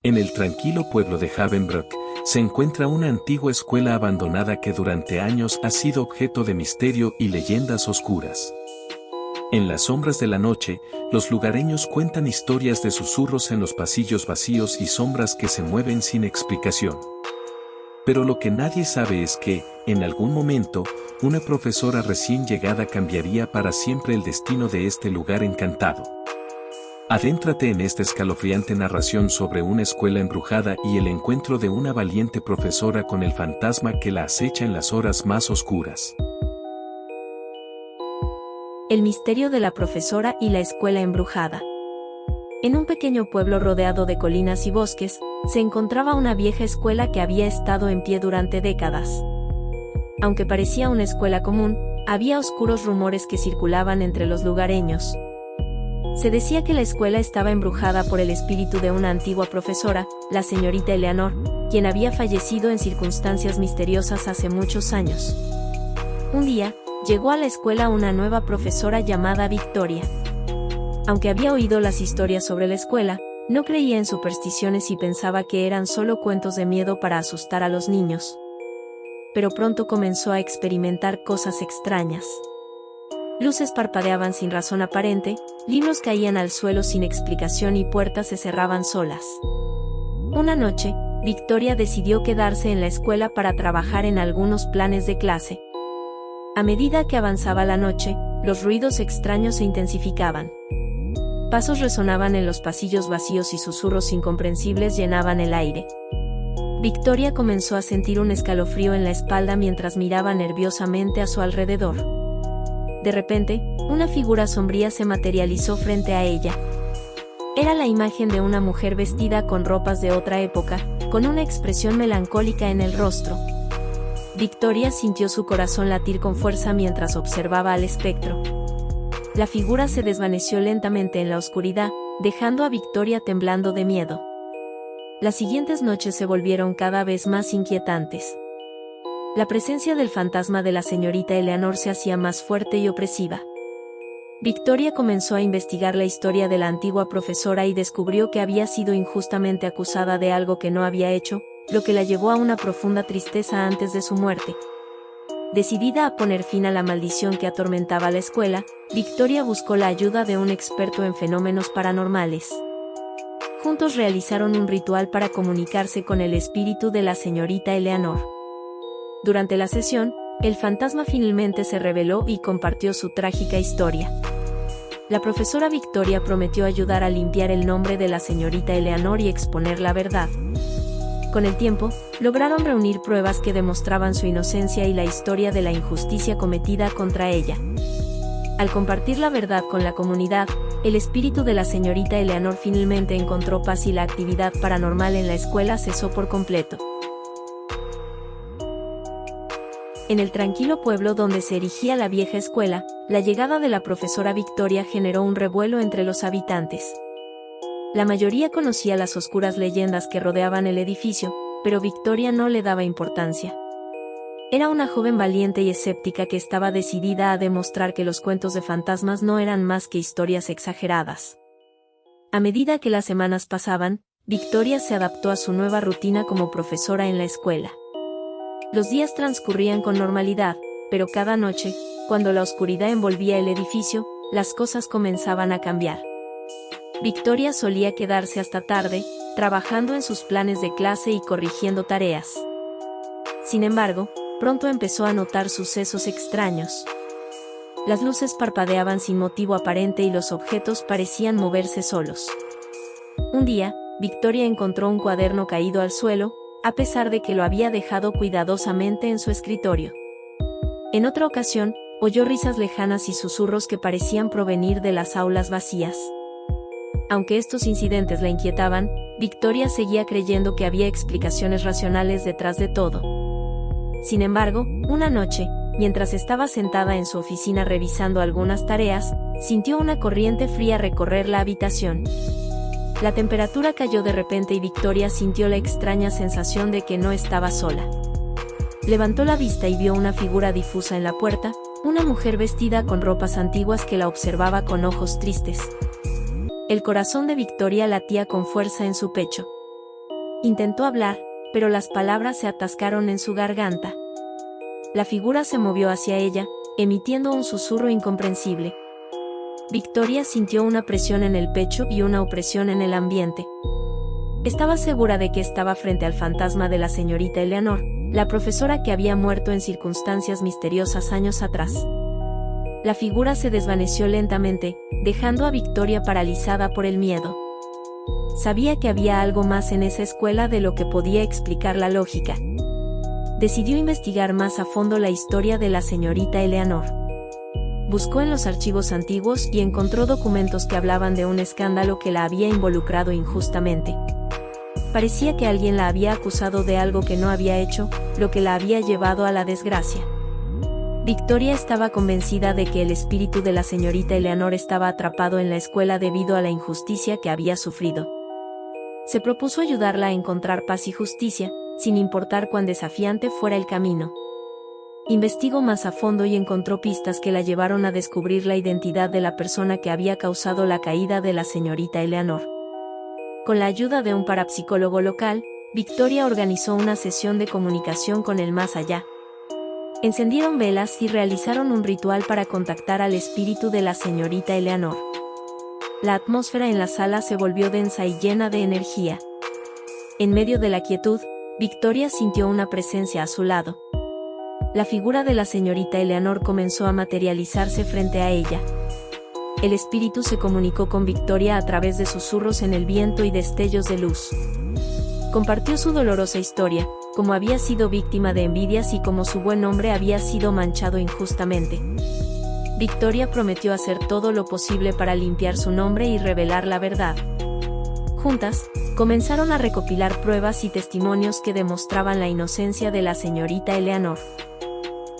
En el tranquilo pueblo de Havenbrook, se encuentra una antigua escuela abandonada que durante años ha sido objeto de misterio y leyendas oscuras. En las sombras de la noche, los lugareños cuentan historias de susurros en los pasillos vacíos y sombras que se mueven sin explicación. Pero lo que nadie sabe es que, en algún momento, una profesora recién llegada cambiaría para siempre el destino de este lugar encantado. Adéntrate en esta escalofriante narración sobre una escuela embrujada y el encuentro de una valiente profesora con el fantasma que la acecha en las horas más oscuras. El misterio de la profesora y la escuela embrujada. En un pequeño pueblo rodeado de colinas y bosques, se encontraba una vieja escuela que había estado en pie durante décadas. Aunque parecía una escuela común, había oscuros rumores que circulaban entre los lugareños. Se decía que la escuela estaba embrujada por el espíritu de una antigua profesora, la señorita Eleanor, quien había fallecido en circunstancias misteriosas hace muchos años. Un día, llegó a la escuela una nueva profesora llamada Victoria. Aunque había oído las historias sobre la escuela, no creía en supersticiones y pensaba que eran solo cuentos de miedo para asustar a los niños. Pero pronto comenzó a experimentar cosas extrañas. Luces parpadeaban sin razón aparente, libros caían al suelo sin explicación y puertas se cerraban solas. Una noche, Victoria decidió quedarse en la escuela para trabajar en algunos planes de clase. A medida que avanzaba la noche, los ruidos extraños se intensificaban. Pasos resonaban en los pasillos vacíos y susurros incomprensibles llenaban el aire. Victoria comenzó a sentir un escalofrío en la espalda mientras miraba nerviosamente a su alrededor. De repente, una figura sombría se materializó frente a ella. Era la imagen de una mujer vestida con ropas de otra época, con una expresión melancólica en el rostro. Victoria sintió su corazón latir con fuerza mientras observaba al espectro. La figura se desvaneció lentamente en la oscuridad, dejando a Victoria temblando de miedo. Las siguientes noches se volvieron cada vez más inquietantes. La presencia del fantasma de la señorita Eleanor se hacía más fuerte y opresiva. Victoria comenzó a investigar la historia de la antigua profesora y descubrió que había sido injustamente acusada de algo que no había hecho, lo que la llevó a una profunda tristeza antes de su muerte. Decidida a poner fin a la maldición que atormentaba la escuela, Victoria buscó la ayuda de un experto en fenómenos paranormales. Juntos realizaron un ritual para comunicarse con el espíritu de la señorita Eleanor. Durante la sesión, el fantasma finalmente se reveló y compartió su trágica historia. La profesora Victoria prometió ayudar a limpiar el nombre de la señorita Eleanor y exponer la verdad. Con el tiempo, lograron reunir pruebas que demostraban su inocencia y la historia de la injusticia cometida contra ella. Al compartir la verdad con la comunidad, el espíritu de la señorita Eleanor finalmente encontró paz y la actividad paranormal en la escuela cesó por completo. En el tranquilo pueblo donde se erigía la vieja escuela, la llegada de la profesora Victoria generó un revuelo entre los habitantes. La mayoría conocía las oscuras leyendas que rodeaban el edificio, pero Victoria no le daba importancia. Era una joven valiente y escéptica que estaba decidida a demostrar que los cuentos de fantasmas no eran más que historias exageradas. A medida que las semanas pasaban, Victoria se adaptó a su nueva rutina como profesora en la escuela. Los días transcurrían con normalidad, pero cada noche, cuando la oscuridad envolvía el edificio, las cosas comenzaban a cambiar. Victoria solía quedarse hasta tarde, trabajando en sus planes de clase y corrigiendo tareas. Sin embargo, pronto empezó a notar sucesos extraños. Las luces parpadeaban sin motivo aparente y los objetos parecían moverse solos. Un día, Victoria encontró un cuaderno caído al suelo, a pesar de que lo había dejado cuidadosamente en su escritorio. En otra ocasión, oyó risas lejanas y susurros que parecían provenir de las aulas vacías. Aunque estos incidentes la inquietaban, Victoria seguía creyendo que había explicaciones racionales detrás de todo. Sin embargo, una noche, mientras estaba sentada en su oficina revisando algunas tareas, sintió una corriente fría recorrer la habitación. La temperatura cayó de repente y Victoria sintió la extraña sensación de que no estaba sola. Levantó la vista y vio una figura difusa en la puerta, una mujer vestida con ropas antiguas que la observaba con ojos tristes. El corazón de Victoria latía con fuerza en su pecho. Intentó hablar, pero las palabras se atascaron en su garganta. La figura se movió hacia ella, emitiendo un susurro incomprensible. Victoria sintió una presión en el pecho y una opresión en el ambiente. Estaba segura de que estaba frente al fantasma de la señorita Eleanor, la profesora que había muerto en circunstancias misteriosas años atrás. La figura se desvaneció lentamente, dejando a Victoria paralizada por el miedo. Sabía que había algo más en esa escuela de lo que podía explicar la lógica. Decidió investigar más a fondo la historia de la señorita Eleanor. Buscó en los archivos antiguos y encontró documentos que hablaban de un escándalo que la había involucrado injustamente. Parecía que alguien la había acusado de algo que no había hecho, lo que la había llevado a la desgracia. Victoria estaba convencida de que el espíritu de la señorita Eleanor estaba atrapado en la escuela debido a la injusticia que había sufrido. Se propuso ayudarla a encontrar paz y justicia, sin importar cuán desafiante fuera el camino. Investigó más a fondo y encontró pistas que la llevaron a descubrir la identidad de la persona que había causado la caída de la señorita Eleanor. Con la ayuda de un parapsicólogo local, Victoria organizó una sesión de comunicación con el más allá. Encendieron velas y realizaron un ritual para contactar al espíritu de la señorita Eleanor. La atmósfera en la sala se volvió densa y llena de energía. En medio de la quietud, Victoria sintió una presencia a su lado. La figura de la señorita Eleanor comenzó a materializarse frente a ella. El espíritu se comunicó con Victoria a través de susurros en el viento y destellos de luz. Compartió su dolorosa historia, cómo había sido víctima de envidias y cómo su buen nombre había sido manchado injustamente. Victoria prometió hacer todo lo posible para limpiar su nombre y revelar la verdad. Juntas, comenzaron a recopilar pruebas y testimonios que demostraban la inocencia de la señorita Eleanor.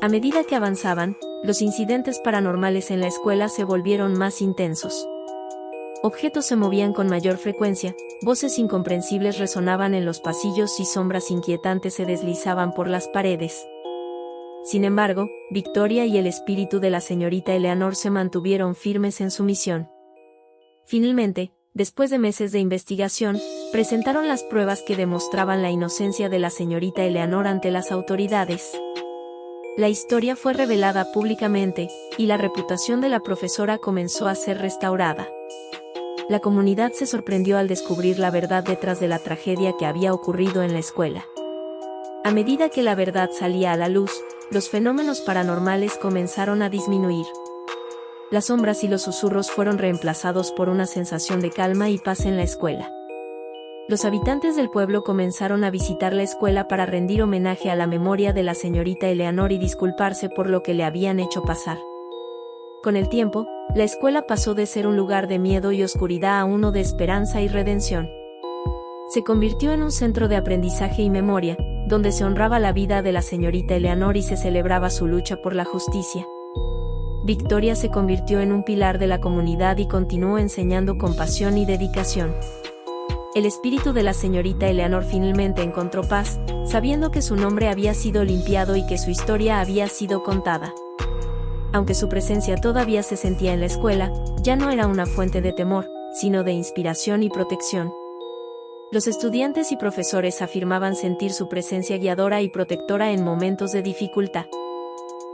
A medida que avanzaban, los incidentes paranormales en la escuela se volvieron más intensos. Objetos se movían con mayor frecuencia, voces incomprensibles resonaban en los pasillos y sombras inquietantes se deslizaban por las paredes. Sin embargo, Victoria y el espíritu de la señorita Eleanor se mantuvieron firmes en su misión. Finalmente, después de meses de investigación, presentaron las pruebas que demostraban la inocencia de la señorita Eleanor ante las autoridades. La historia fue revelada públicamente, y la reputación de la profesora comenzó a ser restaurada. La comunidad se sorprendió al descubrir la verdad detrás de la tragedia que había ocurrido en la escuela. A medida que la verdad salía a la luz, los fenómenos paranormales comenzaron a disminuir. Las sombras y los susurros fueron reemplazados por una sensación de calma y paz en la escuela. Los habitantes del pueblo comenzaron a visitar la escuela para rendir homenaje a la memoria de la señorita Eleanor y disculparse por lo que le habían hecho pasar. Con el tiempo, la escuela pasó de ser un lugar de miedo y oscuridad a uno de esperanza y redención. Se convirtió en un centro de aprendizaje y memoria, donde se honraba la vida de la señorita Eleanor y se celebraba su lucha por la justicia. Victoria se convirtió en un pilar de la comunidad y continuó enseñando con pasión y dedicación. El espíritu de la señorita Eleanor finalmente encontró paz, sabiendo que su nombre había sido limpiado y que su historia había sido contada. Aunque su presencia todavía se sentía en la escuela, ya no era una fuente de temor, sino de inspiración y protección. Los estudiantes y profesores afirmaban sentir su presencia guiadora y protectora en momentos de dificultad.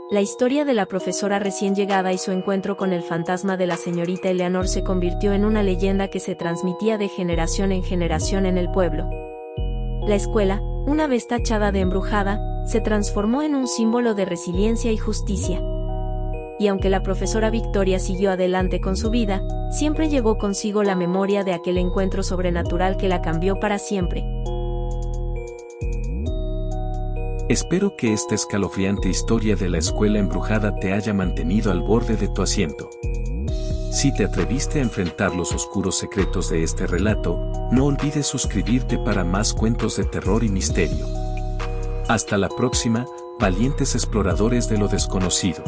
La historia de la profesora recién llegada y su encuentro con el fantasma de la señorita Eleanor se convirtió en una leyenda que se transmitía de generación en generación en el pueblo. La escuela, una vez tachada de embrujada, se transformó en un símbolo de resiliencia y justicia. Y aunque la profesora Victoria siguió adelante con su vida, siempre llevó consigo la memoria de aquel encuentro sobrenatural que la cambió para siempre. Espero que esta escalofriante historia de la escuela embrujada te haya mantenido al borde de tu asiento. Si te atreviste a enfrentar los oscuros secretos de este relato, no olvides suscribirte para más cuentos de terror y misterio. Hasta la próxima, valientes exploradores de lo desconocido.